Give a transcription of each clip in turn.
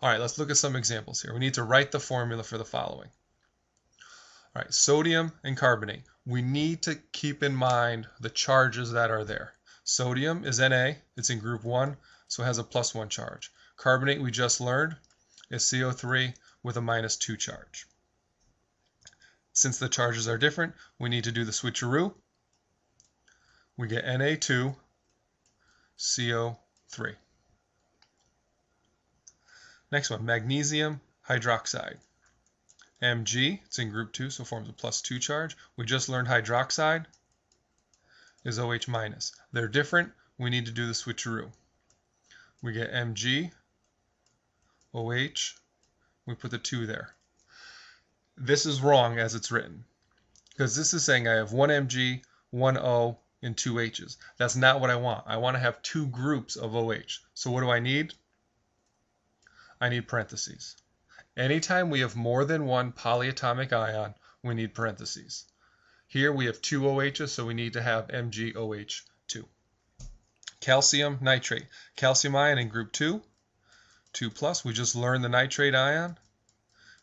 All right, let's look at some examples here. We need to write the formula for the following. All right, sodium and carbonate. We need to keep in mind the charges that are there. Sodium is Na, it's in group 1, so it has a +1 charge. Carbonate, we just learned, is CO3 with a -2 charge. Since the charges are different, we need to do the switcheroo. We get Na2, CO3. Next one, magnesium hydroxide. Mg, it's in group 2, so forms a +2 charge. We just learned hydroxide is OH-. They're different, we need to do the switcheroo. We get Mg, OH, we put the 2 there. This is wrong as it's written, because this is saying I have 1 Mg, 1 O, and 2 H's. That's not what I want. I want to have 2 groups of OH. So what do I need? I need parentheses. Anytime we have more than one polyatomic ion, we need parentheses. Here we have 2 OHs, so we need to have MgOH2. Calcium nitrate. Calcium ion in group 2, 2+. We just learned the nitrate ion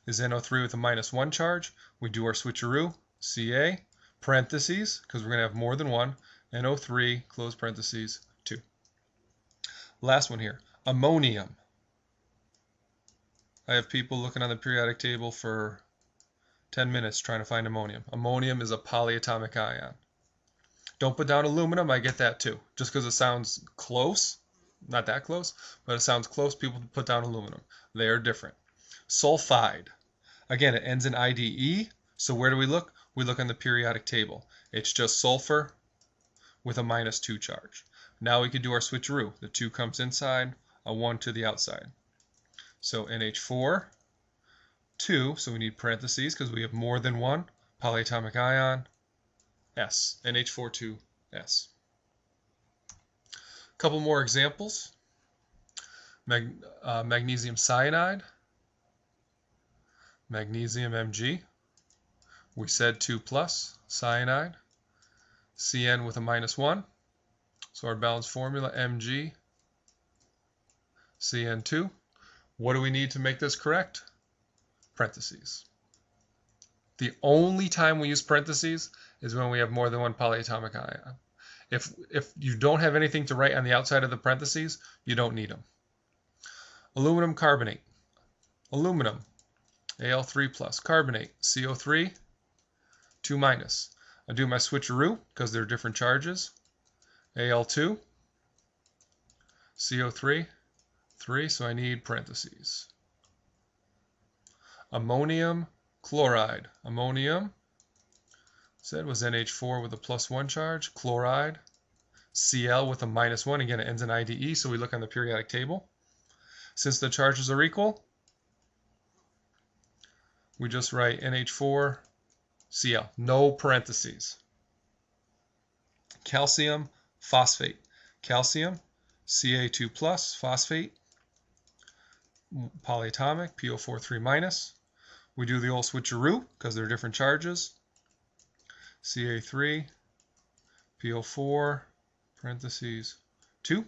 is NO3 with a -1 charge. We do our switcheroo, Ca, parentheses, because we're going to have more than one, NO3, close parentheses, 2. Last one here, ammonium. I have people looking on the periodic table for 10 minutes trying to find ammonium. Ammonium is a polyatomic ion. Don't put down aluminum, I get that too. Just because it sounds close, not that close, but it sounds close, people put down aluminum. They are different. Sulfide. Again, it ends in IDE, so where do we look? We look on the periodic table. It's just sulfur with a -2 charge. Now we can do our switcheroo. The 2 comes inside, a 1 to the outside. So NH4, 2, so we need parentheses because we have more than one polyatomic ion, S, NH42S. A couple more examples. Magnesium cyanide, magnesium Mg, we said 2+, cyanide, Cn with a -1, so our balanced formula Mg, Cn2. What do we need to make this correct? Parentheses. The only time we use parentheses is when we have more than one polyatomic ion. If you don't have anything to write on the outside of the parentheses, you don't need them. Aluminum carbonate. Aluminum, Al3+, carbonate, CO3, 2-. I do my switcheroo because they're different charges. Al2, CO3, 3, so I need parentheses. Ammonium chloride. Ammonium, said, was NH4 with a +1 charge. Chloride, Cl with a -1. Again, it ends in IDE, so we look on the periodic table. Since the charges are equal, we just write NH4, Cl. No parentheses. Calcium phosphate. Calcium, Ca2+, phosphate, polyatomic, PO4 3-. We do the old switcheroo because they're different charges. Ca3, PO4, parentheses, 2.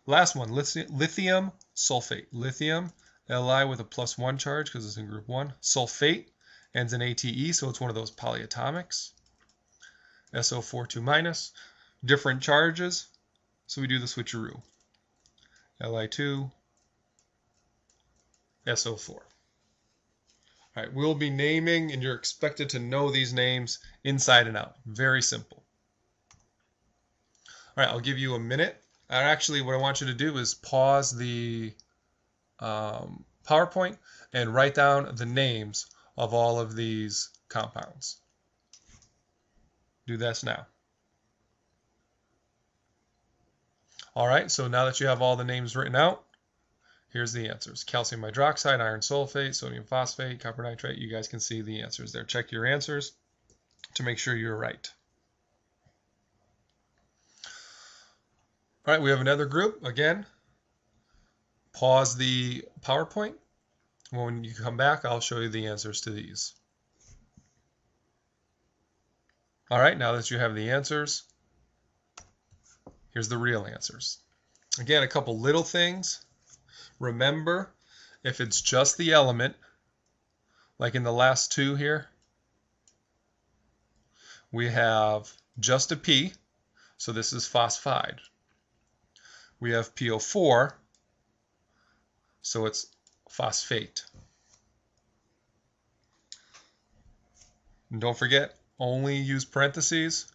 Last one, lithium sulfate. Lithium, Li with a +1 charge because it's in group 1. Sulfate ends in ATE, so it's one of those polyatomics. SO4 2-. Different charges, so we do the switcheroo. Li2, SO4. All right, we'll be naming, and you're expected to know these names inside and out. Very simple. All right, I'll give you a minute. Actually, what I want you to do is pause the PowerPoint and write down the names of all of these compounds. Do this now. All right, so now that you have all the names written out, here's the answers. Calcium hydroxide, iron sulfate, sodium phosphate, copper nitrate. You guys can see the answers there. Check your answers to make sure you're right. All right, we have another group. Again, pause the PowerPoint. When you come back, I'll show you the answers to these. All right, now that you have the answers, here's the real answers. Again, a couple little things. Remember If it's just the element, like in the last two here, we have just a P, so this is phosphide. We have PO4, so it's phosphate. And don't forget, only use parentheses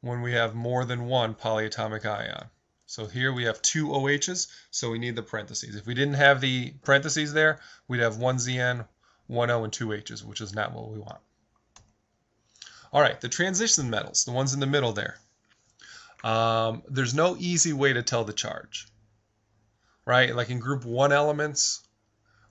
when we have more than one polyatomic ion. So here we have two OHs, so we need the parentheses. If we didn't have the parentheses there, we'd have one ZN, one O, and two H's, which is not what we want. All right, the transition metals, the ones in the middle there. There's no easy way to tell the charge, right? Like in group 1 elements,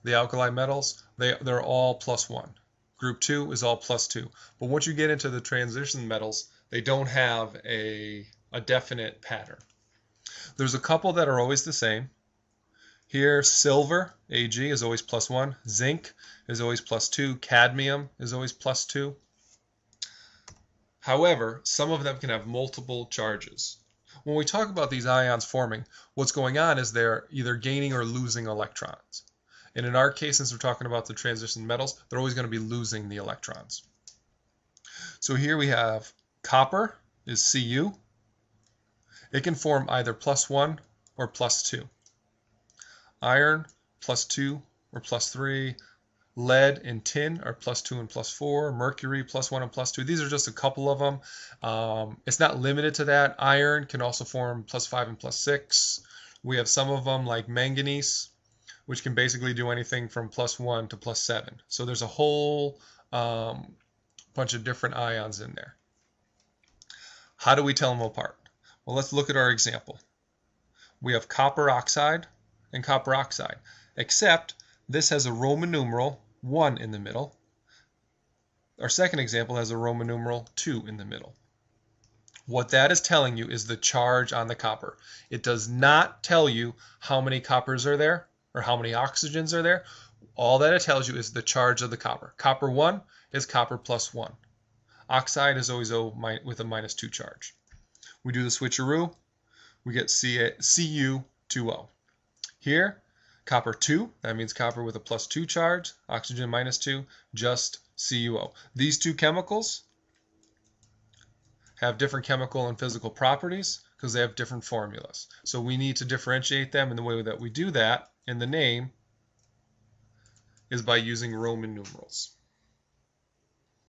the alkali metals, they're all +1. Group 2 is all +2. But once you get into the transition metals, they don't have a definite pattern. There's a couple that are always the same. Here, silver, Ag, is always +1. Zinc is always +2. Cadmium is always +2. However, some of them can have multiple charges. When we talk about these ions forming, what's going on is they're either gaining or losing electrons. And in our case, since we're talking about the transition metals, they're always going to be losing the electrons. So here we have copper is Cu. It can form either +1 or +2. Iron, +2 or +3. Lead and tin are +2 and +4. Mercury, +1 and +2. These are just a couple of them. It's not limited to that. Iron can also form +5 and +6. We have some of them like manganese, which can basically do anything from +1 to +7. So there's a whole bunch of different ions in there. How do we tell them apart? Well, let's look at our example. We have copper oxide and copper oxide, except this has a Roman numeral 1 in the middle. Our second example has a Roman numeral 2 in the middle. What that is telling you is the charge on the copper. It does not tell you how many coppers are there or how many oxygens are there. All that it tells you is the charge of the copper. Copper 1 is copper +1. Oxide is always O with a -2 charge. We do the switcheroo, we get Cu2O. Here, copper 2, that means copper with a +2 charge, oxygen -2, just CuO. These two chemicals have different chemical and physical properties because they have different formulas. So we need to differentiate them, and the way that we do that in the name is by using Roman numerals.